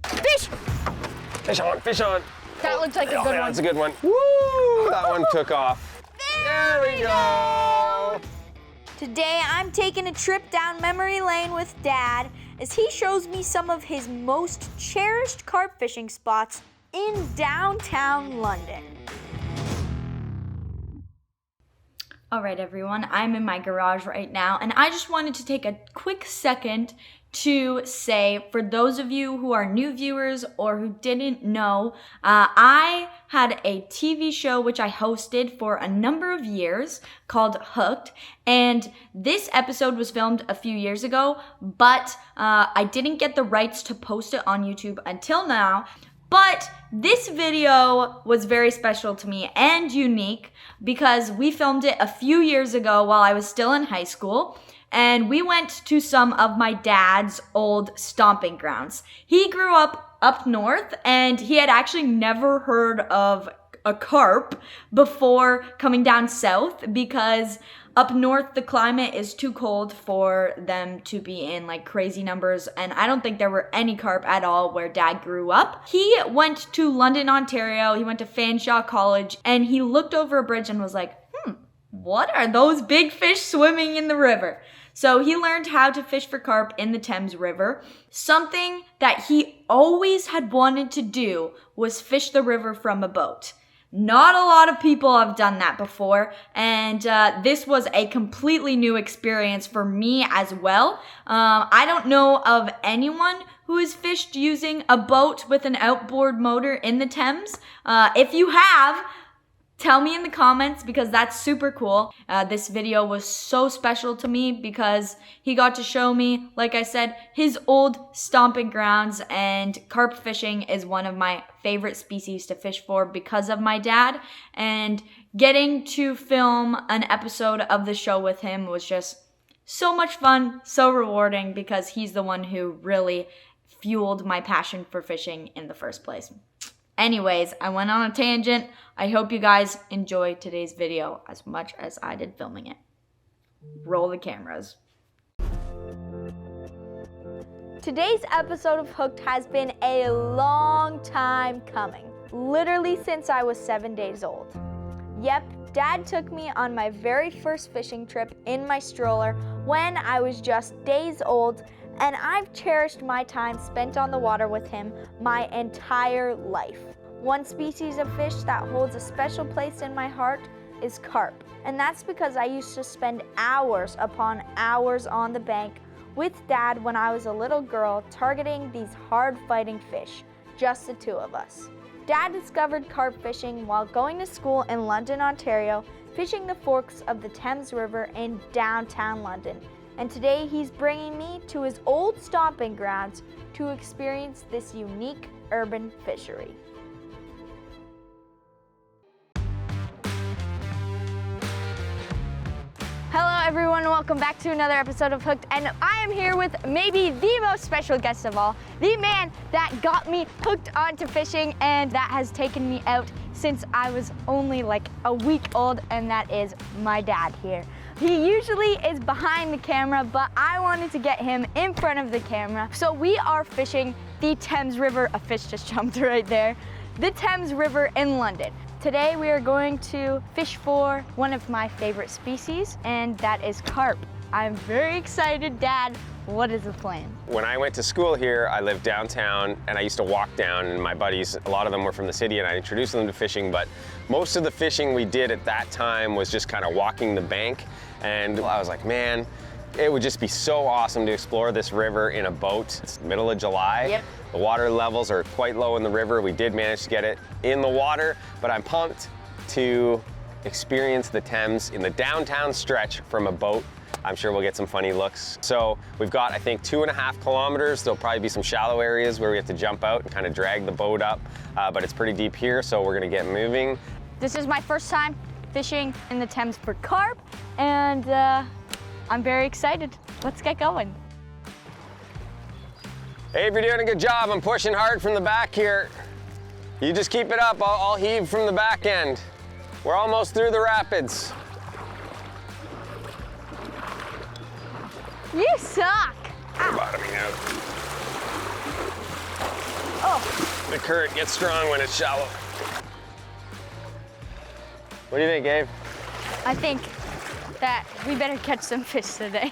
Fish! Fish on, fish on. That looks like a good one. That's a good one. Woo! That one took off. There we go. Today I'm taking a trip down memory lane with Dad as he shows me some of his most cherished carp fishing spots in downtown London. All right, everyone, I'm in my garage right now, and I just wanted to take a quick second to say, for those of you who are new viewers or who didn't know, I had a TV show which I hosted for a number of years called Hooked, and this episode was filmed a few years ago, but I didn't get the rights to post it on YouTube until now. But this video was very special to me and unique because we filmed it a few years ago while I was still in high school, and we went to some of my dad's old stomping grounds. He grew up north, and he had actually never heard of a carp before coming down south because up north the climate is too cold for them to be in like crazy numbers, and I don't think there were any carp at all where Dad grew up. He went to London, Ontario, he went to Fanshawe College, and he looked over a bridge and was like, what are those big fish swimming in the river? So he learned how to fish for carp in the Thames River. Something that he always had wanted to do was fish the river from a boat. Not a lot of people have done that before, and this was a completely new experience for me as well. I don't know of anyone who has fished using a boat with an outboard motor in the Thames. If you have, tell me in the comments because that's super cool. This video was so special to me because he got to show me, like I said, his old stomping grounds, and carp fishing is one of my favorite species to fish for because of my dad, and getting to film an episode of the show with him was just so much fun, so rewarding because he's the one who really fueled my passion for fishing in the first place. Anyways, I went on a tangent. I hope you guys enjoy today's video as much as I did filming it. Roll the cameras. Today's episode of Hooked has been a long time coming, literally since I was 7 days old. Yep, Dad took me on my very first fishing trip in my stroller when I was just days old, and I've cherished my time spent on the water with him my entire life. One species of fish that holds a special place in my heart is carp, and that's because I used to spend hours upon hours on the bank with Dad when I was a little girl targeting these hard-fighting fish, just the two of us. Dad discovered carp fishing while going to school in London, Ontario, fishing the forks of the Thames River in downtown London. And today he's bringing me to his old stomping grounds to experience this unique urban fishery. Hello everyone, welcome back to another episode of Hooked, and I am here with maybe the most special guest of all, the man that got me hooked onto fishing and that has taken me out since I was only like a week old, and that is my dad here. He usually is behind the camera, but I wanted to get him in front of the camera. So we are fishing the Thames River, a fish just jumped right there, the Thames River in London. Today we are going to fish for one of my favorite species, and that is carp. I'm very excited. Dad, what is the plan? When I went to school here, I lived downtown, and I used to walk down, and my buddies, a lot of them were from the city, and I introduced them to fishing, but most of the fishing we did at that time was just kind of walking the bank, and I was like, man, it would just be so awesome to explore this river in a boat. It's the middle of July. Yep. The water levels are quite low in the river. We did manage to get it in the water, but I'm pumped to experience the Thames in the downtown stretch from a boat. I'm sure we'll get some funny looks. So we've got, I think, 2.5 kilometers. There'll probably be some shallow areas where we have to jump out and kind of drag the boat up, but it's pretty deep here, so we're gonna get moving. This is my first time fishing in the Thames for carp, and I'm very excited. Let's get going. Hey, if you're doing a good job, I'm pushing hard from the back here. You just keep it up, I'll heave from the back end. We're almost through the rapids. You suck. We're bottoming out. The current gets strong when it's shallow. What do you think, Gabe? I think that we better catch some fish today.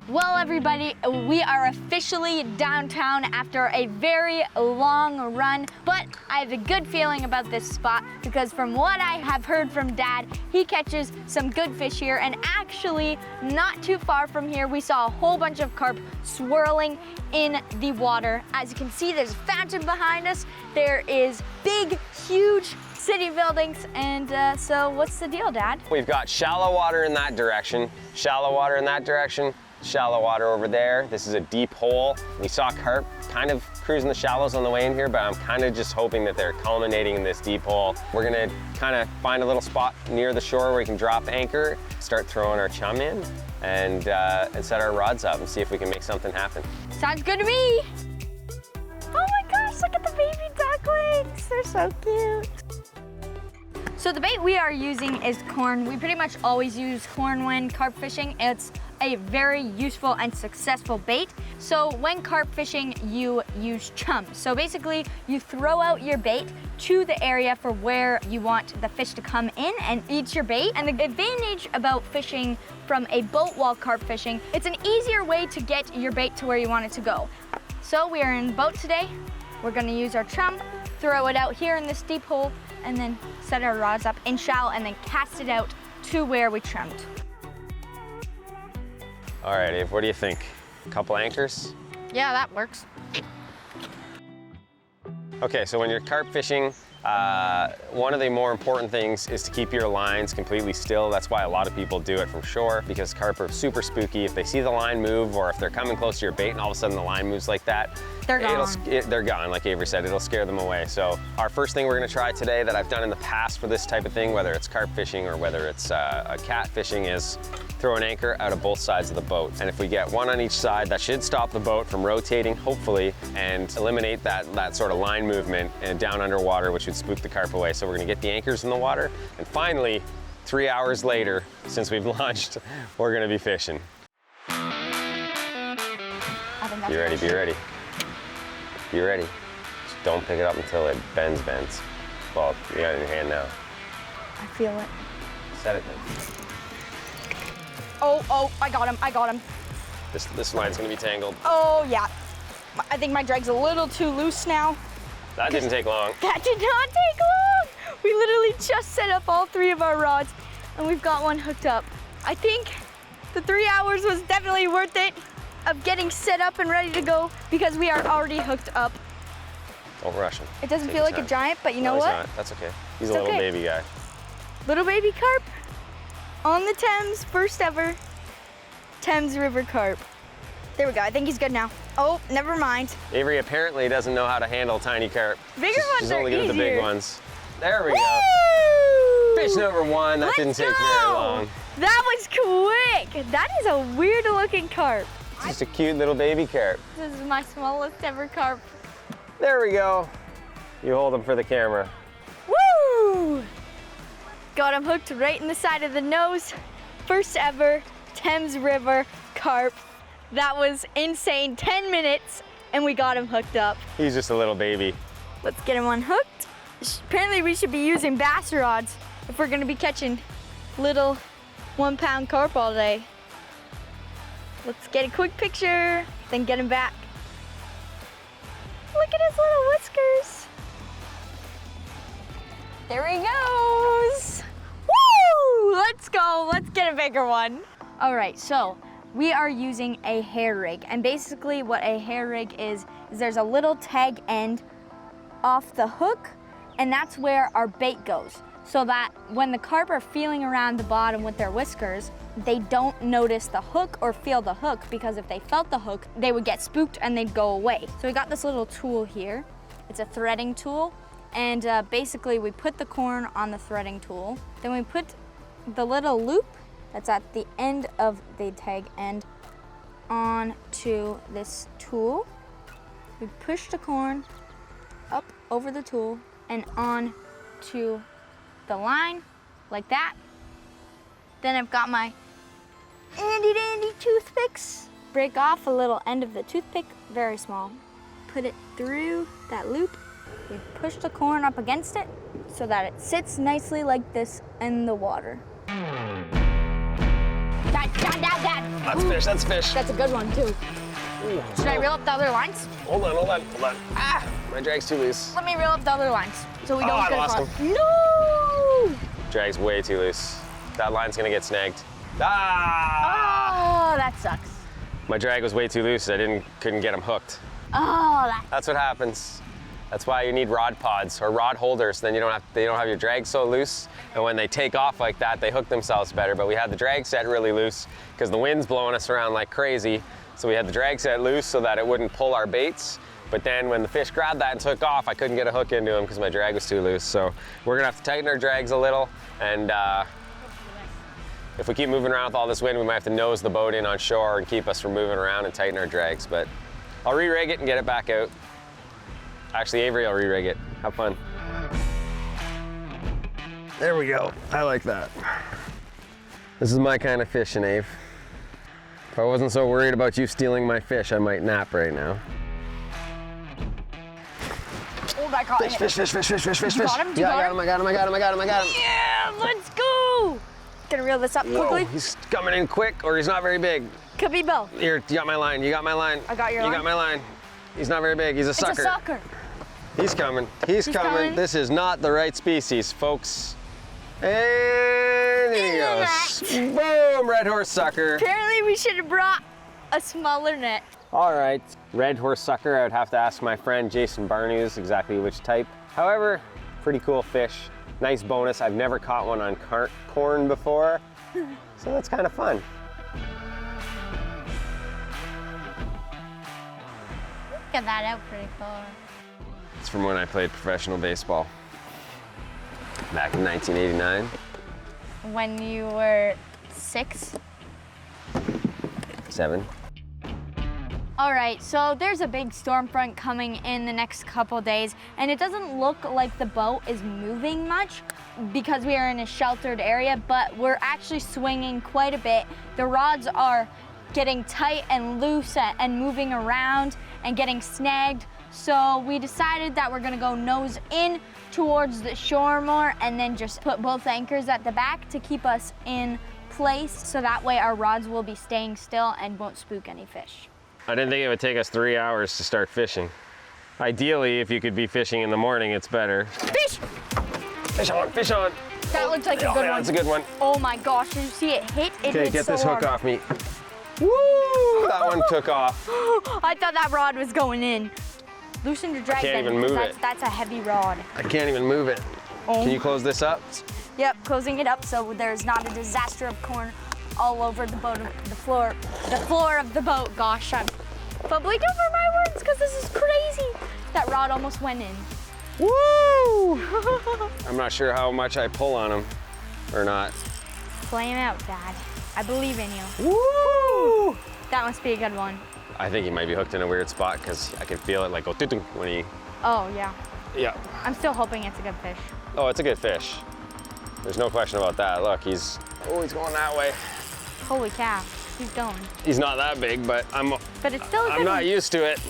Well, everybody, we are officially downtown after a very long run, but I have a good feeling about this spot because from what I have heard from Dad, he catches some good fish here, and actually not too far from here, we saw a whole bunch of carp swirling in the water. As you can see, there's a fountain behind us. There is big, huge city buildings, and so what's the deal, Dad? We've got shallow water in that direction, shallow water in that direction, shallow water over there. This is a deep hole. We saw carp kind of cruising the shallows on the way in here, but I'm kind of just hoping that they're culminating in this deep hole. We're gonna kind of find a little spot near the shore where we can drop anchor, start throwing our chum in, and set our rods up and see if we can make something happen. Sounds good to me. Oh my gosh, look at the baby ducklings. They're so cute. So the bait we are using is corn. We pretty much always use corn when carp fishing. It's a very useful and successful bait. So when carp fishing, you use chum. So basically, you throw out your bait to the area for where you want the fish to come in and eat your bait. And the advantage about fishing from a boat while carp fishing, it's an easier way to get your bait to where you want it to go. So we are in the boat today. We're gonna use our chum, throw it out here in this deep hole, and then set our rods up in shallow and then cast it out to where we trimmed. All right, Abe, what do you think? A couple anchors? Yeah, that works. Okay, so when you're carp fishing, one of the more important things is to keep your lines completely still. That's why a lot of people do it from shore, because carp are super spooky. If they see the line move, or if they're coming close to your bait and all of a sudden the line moves like that, they're gone. They're gone, like Avery said, it'll scare them away. So our first thing we're gonna try today that I've done in the past for this type of thing, whether it's carp fishing or whether it's a cat fishing, is throw an anchor out of both sides of the boat. And if we get one on each side, that should stop the boat from rotating, hopefully, and eliminate that sort of line movement and down underwater, which would spook the carp away. So we're gonna get the anchors in the water, and finally, 3 hours later, since we've launched, we're gonna be fishing. Be ready, be ready. Be ready. Just don't pick it up until it bends. Well, you got it in your hand now. I feel it. Set it then. Oh, I got him. This line's gonna be tangled. Oh, yeah. I think my drag's a little too loose now. That didn't take long. That did not take long. We literally just set up all 3 of our rods and we've got one hooked up. I think the 3 hours was definitely worth it of getting set up and ready to go because we are already hooked up. Don't rush him. It doesn't Take feel your like a time. giant, but you know No, what? he's not. That's okay. He's It's a little okay. baby guy. Little baby carp on the Thames, first ever Thames River carp. There we go, I think he's good now. Oh, never mind. Avery apparently doesn't know how to handle tiny carp. Bigger ones She's are only good at the big easier. ones. There we go. Woo! Fish number 1. That didn't take very long. That was quick. That is a weird looking carp. Just a cute little baby carp. This is my smallest ever carp. There we go. You hold him for the camera. Woo! Got him hooked right in the side of the nose. First ever Thames River carp. That was insane. 10 minutes and we got him hooked up. He's just a little baby. Let's get him unhooked. Apparently we should be using bass rods if we're gonna be catching little 1-pound carp all day. Let's get a quick picture, then get him back. Look at his little whiskers. There he goes. Woo! Let's go, let's get a bigger one. All right, so we are using a hair rig. And basically what a hair rig is there's a little tag end off the hook, and that's where our bait goes. So that when the carp are feeling around the bottom with their whiskers, they don't notice the hook or feel the hook, because if they felt the hook, they would get spooked and they'd go away. So we got this little tool here. It's a threading tool. And basically we put the corn on the threading tool. Then we put the little loop that's at the end of the tag end onto this tool. We push the corn up over the tool and on to the line like that. Then I've got my handy dandy toothpicks. Break off a little end of the toothpick, very small. put it through that loop. We push the corn up against it so that it sits nicely like this in the water. Dad. That's fish, that's fish. That's a good one too. Ooh. Should I reel up the other lines? Hold on. Ah, my drag's too loose. Let me reel up the other lines so we don't I get lost caught. him. No! Drag's way too loose. That line's gonna get snagged. Ah! Oh, that sucks. My drag was way too loose. I couldn't get him hooked. Oh, That's what happens. That's why you need rod pods or rod holders. Then they don't have your drag so loose. And when they take off like that, they hook themselves better. But we had the drag set really loose because the wind's blowing us around like crazy. So we had the drag set loose so that it wouldn't pull our baits. But then when the fish grabbed that and took off, I couldn't get a hook into him because my drag was too loose. So we're gonna have to tighten our drags a little. And if we keep moving around with all this wind, we might have to nose the boat in on shore and keep us from moving around and tighten our drags. But I'll re-rig it and get it back out. Actually, Avery will re-rig it. Have fun. There we go. I like that. This is my kind of fishing, Ave. If I wasn't so worried about you stealing my fish, I might nap right now. Oh, I caught Fish. You got him? Yeah, I got him. Yeah, let's go! Gonna reel this up quickly. Whoa, he's coming in quick, or he's not very big. Could be both. Here, you got my line. I got your line? You got my line. He's not very big. He's a sucker. It's a sucker. He's coming. He's coming. This is not the right species, folks. And there he goes. Boom, red horse sucker. Apparently we should have brought a smaller net. All right, red horse sucker. I would have to ask my friend Jason Barnews exactly which type. However, pretty cool fish. Nice bonus. I've never caught one on corn before, so that's kind of fun. Get that out pretty far. It's from when I played professional baseball back in 1989. When you were 6? 7. All right, so there's a big storm front coming in the next couple days, and it doesn't look like the boat is moving much because we are in a sheltered area, but we're actually swinging quite a bit. The rods are getting tight and loose and moving around and getting snagged. So we decided that we're gonna go nose in towards the shore more and then just put both anchors at the back to keep us in place so that way our rods will be staying still and won't spook any fish. I didn't think it would take us 3 hours to start fishing. Ideally, if you could be fishing in the morning, it's better. Fish! Fish on, fish on. That looks like a good one. That's a good one. Oh my gosh, did you see it hit? It Okay, hit get so this hook hard. off me. Woo! That one took off. I thought that rod was going in. Loosen your drag can't then, even because move it. that's a heavy rod. I can't even move it. Oh. Can you close this up? Yep, closing it up so there's not a disaster of corn all over the boat, the floor of the boat. Gosh, I'm bubbling over my words because this is crazy. That rod almost went in. Woo! I'm not sure how much I pull on him or not. Play him out, Dad. I believe in you. Woo! That must be a good one. I think he might be hooked in a weird spot because I can feel it like go doo-doo when he. Oh, yeah. Yeah. I'm still hoping it's a good fish. Oh, it's a good fish. There's no question about that. Look, he's going that way. Holy cow, he's going. He's not that big, but But it's still a good I'm not one. used to it.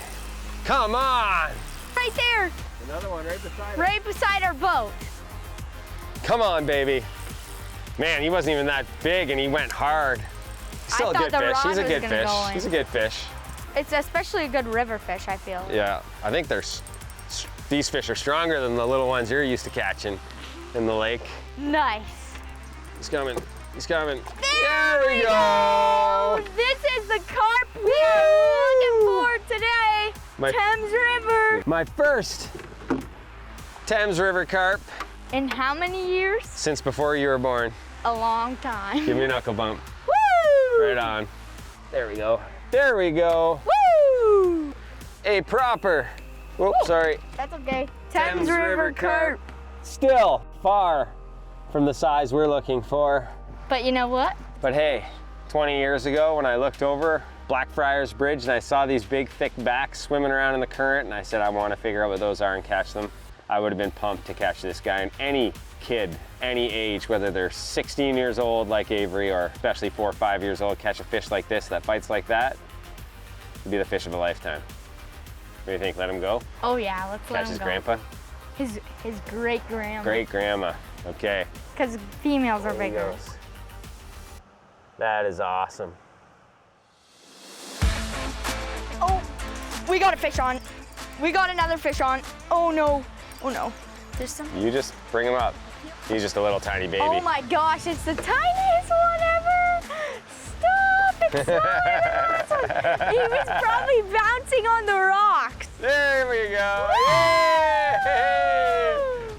Come on! Right there, Another one right beside right beside our boat. Come on, baby. Man, he wasn't even that big and he went hard. Still a thought good the fish. rod He's a was good gonna fish. go in. He's a good fish. It's especially a good river fish, I feel. Yeah, I think these fish are stronger than the little ones you're used to catching in the lake. Nice. He's coming. He's coming. There we go. This is the carp we are looking for today. Thames River. My first Thames River carp In how many years? since before you were born. A long time. Give me a knuckle bump. Woo! Right on. There we go. There we go. Woo! A proper. Whoops, sorry. That's okay. Thames River carp. Still far from the size we're looking for. But you know what? But hey, 20 years ago when I looked over Blackfriars Bridge and I saw these big thick backs swimming around in the current and I said I want to figure out what those are and catch them, I would have been pumped to catch this guy. And any kid, any age, whether they're 16 years old like Avery or especially 4 or 5 years old, catch a fish like this that bites like that, it'd be the fish of a lifetime. do you think? Let him go? Oh yeah, let's let Catch him his go. grandpa? His great grandma. Great grandma. Okay. Because females are There he bigger. goes. That is awesome. Oh, we got a fish on. We got another fish on. Oh no. Oh no. There's some. You just bring him up. He's just a little tiny baby. Oh my gosh, it's the tiniest one ever. Stop, it's smaller than this one. He was probably bouncing on the rocks. There we go. Yay!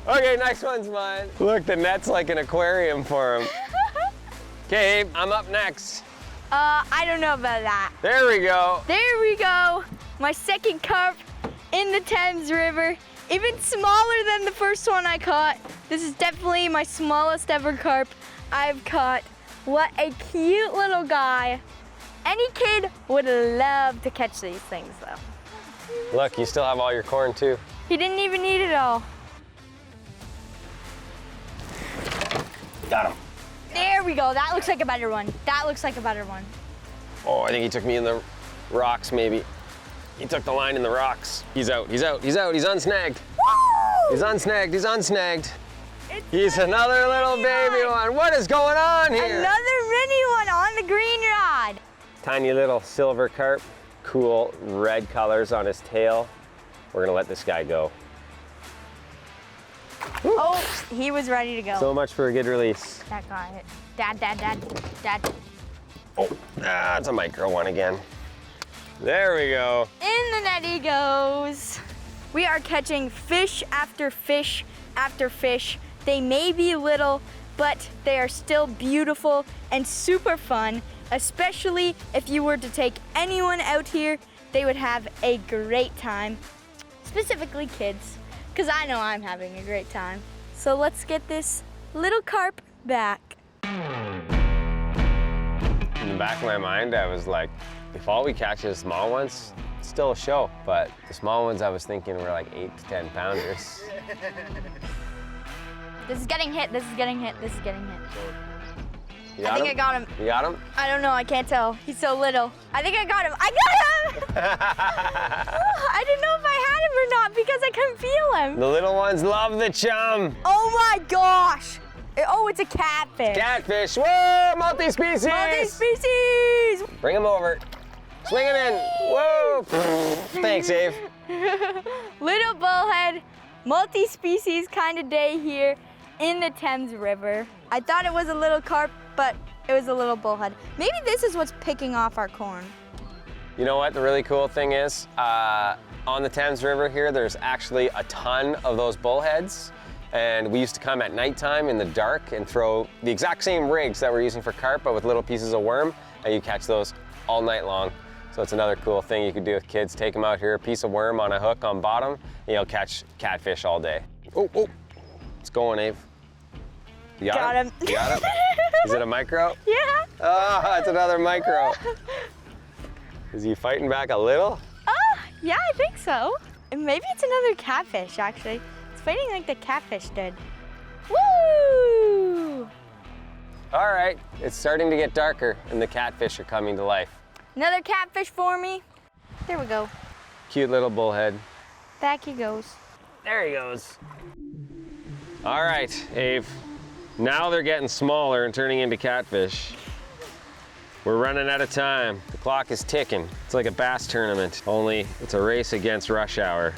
Okay, next one's mine. Look, the net's like an aquarium for him. Okay, I'm up next. I don't know about that. There we go. There we go. My second carp in the Thames River. Even smaller than the first one I caught. This is definitely my smallest ever carp I've caught. What a cute little guy. Any kid would love to catch these things though. Look, you still have all your corn too. He didn't even eat it all. Got him. There we go. That looks like a better one. That looks like a better one. Oh, I think he took me in the rocks maybe. He took the line in the rocks. He's out, he's out, he's out, he's unsnagged. Woo! He's unsnagged, he's unsnagged. It's He's a another little mini baby one. What is going on here? Another mini one on the green rod. Tiny little silver carp. Cool red colors on his tail. We're gonna let this guy go. Oh, he was ready to go. So much for a good release. That got it. Dad. Oh, it's a micro one again. There we go. In the net he goes. We are catching fish after fish after fish. They may be little, but they are still beautiful and super fun, especially if you were to take anyone out here, they would have a great time, specifically kids, because I know I'm having a great time. So let's get this little carp back. In the back of my mind, I was like, if all we catch is small ones, it's still a show. But the small ones I was thinking were like 8 to 10 pounders. This is getting hit, this is getting hit, this is getting hit. You I think him? I got him. You got him? I don't know, I can't tell. He's so little. I think I got him. I got him! I didn't know if I had him or not because I couldn't feel him. The little ones love the chum. Oh my gosh! Oh, it's a catfish. Catfish, whoa, multi-species. Multi-species! Bring him over. Swing him in. Whoa. Thanks, Dave. Little bullhead, multi-species kind of day here in the Thames River. I thought it was a little carp, but it was a little bullhead. Maybe this is what's picking off our corn. You know what the really cool thing is? On the Thames River here, there's actually a ton of those bullheads. And we used to come at nighttime in the dark and throw the exact same rigs that we're using for carp, but with little pieces of worm, and you catch those all night long. So it's another cool thing you could do with kids. Take them out here, a piece of worm on a hook on bottom, and you'll catch catfish all day. Oh, it's going, Abe. You Got him. You got him? Is it a micro? Yeah. Oh, it's another micro. Is he fighting back a little? Yeah, I think so. And maybe it's another catfish, actually. It's fighting like the catfish did. Woo! All right, it's starting to get darker and the catfish are coming to life. Another catfish for me. There we go. Cute little bullhead. Back he goes. There he goes. All right, Abe. Now they're getting smaller and turning into catfish. We're running out of time. The clock is ticking. It's like a bass tournament, only it's a race against rush hour.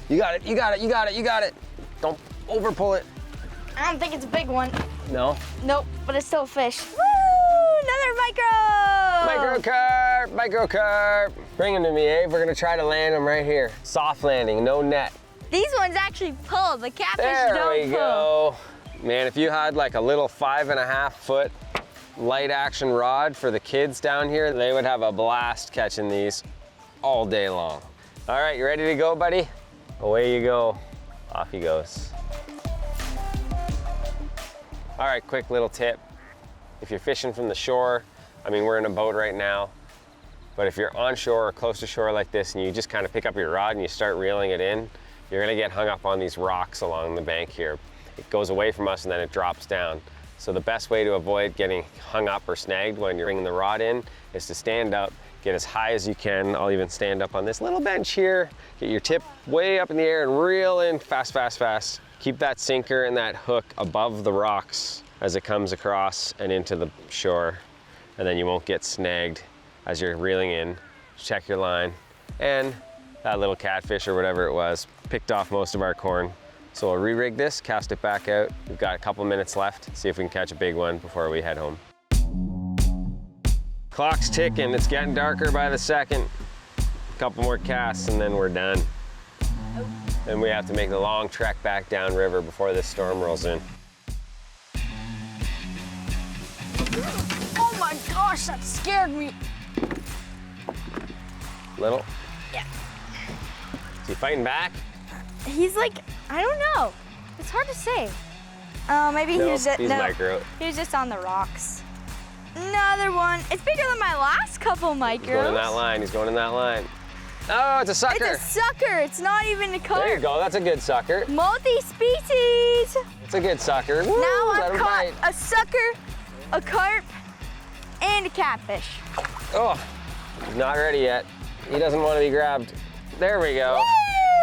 You got it, you got it, you got it, you got it. Don't over pull it. I don't think it's a big one. No? Nope, but it's still a fish. Woo! Another micro! Micro carp, micro carp. Bring him to me, Abe. We're gonna try to land him right here. Soft landing, no net. These ones actually pull. The catfish There don't we pull. go. Man, if you had like a little 5.5 foot light action rod for the kids down here, they would have a blast catching these all day long. All right, you ready to go, buddy? Away you go. Off he goes. All right, quick little tip. If you're fishing from the shore, I mean, we're in a boat right now, but if you're on shore or close to shore like this and you just kind of pick up your rod and you start reeling it in, you're gonna get hung up on these rocks along the bank here. It goes away from us and then it drops down. So the best way to avoid getting hung up or snagged when you're bringing the rod in is to stand up get as high as you can. I'll even stand up on this little bench here, get your tip way up in the air and reel in fast, fast, fast. Keep that sinker and that hook above the rocks as it comes across and into the shore, and then you won't get snagged as you're reeling in. Check your line. And that little catfish or whatever it was picked off most of our corn. So we'll re-rig this, cast it back out. We've got a couple minutes left, see if we can catch a big one before we head home. Clock's ticking, it's getting darker by the second. A couple more casts and then we're done. Then we have to make the long trek back down river before this storm rolls in. Oh my gosh, that scared me. Little? Yeah. Is he fighting back? He's like, I don't know. It's hard to say. Maybe No, he's micro. He was just on the rocks. Another one. It's bigger than my last couple micros. He's going in that line, he's going in that line. Oh, it's a sucker. It's a sucker. It's not even a carp. There you go, that's a good sucker. Multi-species. It's a good sucker. Woo, Now let I've him caught bite. a sucker, a carp, and a catfish. Oh, he's not ready yet. He doesn't want to be grabbed. There we go.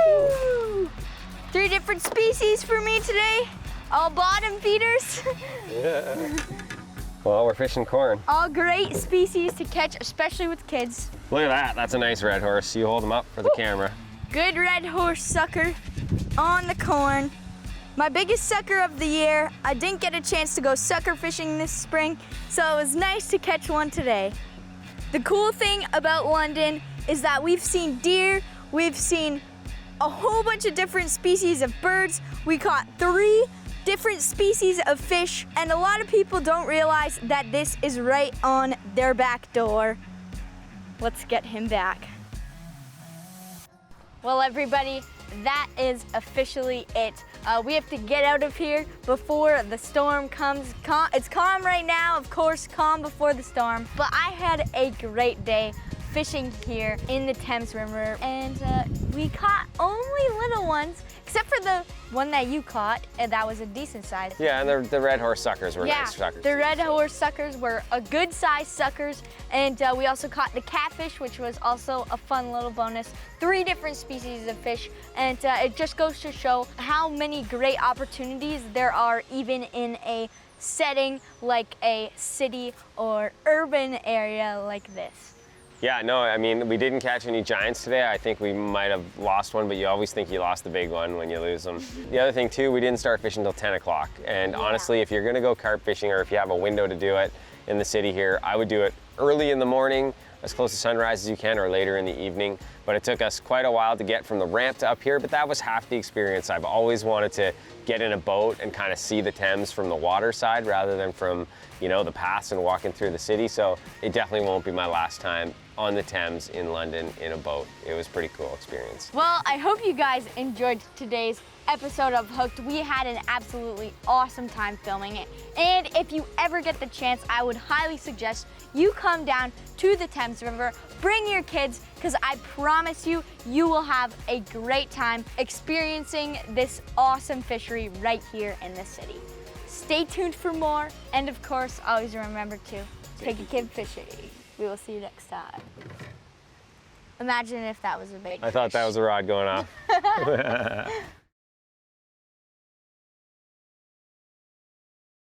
Woo! 3 different species for me today. All bottom feeders. Well, we're fishing corn. All great species to catch, especially with kids. Look at that, that's a nice red horse. You hold him up for the camera. Good red horse sucker on the corn. My biggest sucker of the year. I didn't get a chance to go sucker fishing this spring, so it was nice to catch one today. The cool thing about London is that we've seen deer, we've seen a whole bunch of different species of birds. We caught 3 different species of fish, and a lot of people don't realize that this is right on their back door. Let's get him back. Well, everybody, that is officially it. We have to get out of here before the storm comes. It's calm right now, of course, calm before the storm. But I had a great day fishing here in the Thames River, and we caught only little ones, except for the one that you caught, and that was a decent size. Yeah, and the red horse suckers were nice suckers. The red horse suckers were a good size suckers, and we also caught the catfish, which was also a fun little bonus. 3 different species of fish, and it just goes to show how many great opportunities there are even in a setting like a city or urban area like this. Yeah, no, I mean, we didn't catch any giants today. I think we might have lost one, but you always think you lost the big one when you lose them. The other thing too, we didn't start fishing until 10 o'clock. And honestly, if you're gonna go carp fishing or if you have a window to do it in the city here, I would do it early in the morning, as close to sunrise as you can, or later in the evening. But it took us quite a while to get from the ramp to up here, but that was half the experience. I've always wanted to get in a boat and kind of see the Thames from the water side rather than from, you know, the paths and walking through the city. So it definitely won't be my last time on the Thames in London in a boat. It was a pretty cool experience. Well, I hope you guys enjoyed today's episode of Hooked. We had an absolutely awesome time filming it. And if you ever get the chance, I would highly suggest you come down to the Thames River, bring your kids, because I promise you, you will have a great time experiencing this awesome fishery right here in the city. Stay tuned for more, and of course, always remember to take a kid fishing. We will see you next time. Imagine if that was a bait. I thought that was a rod going off.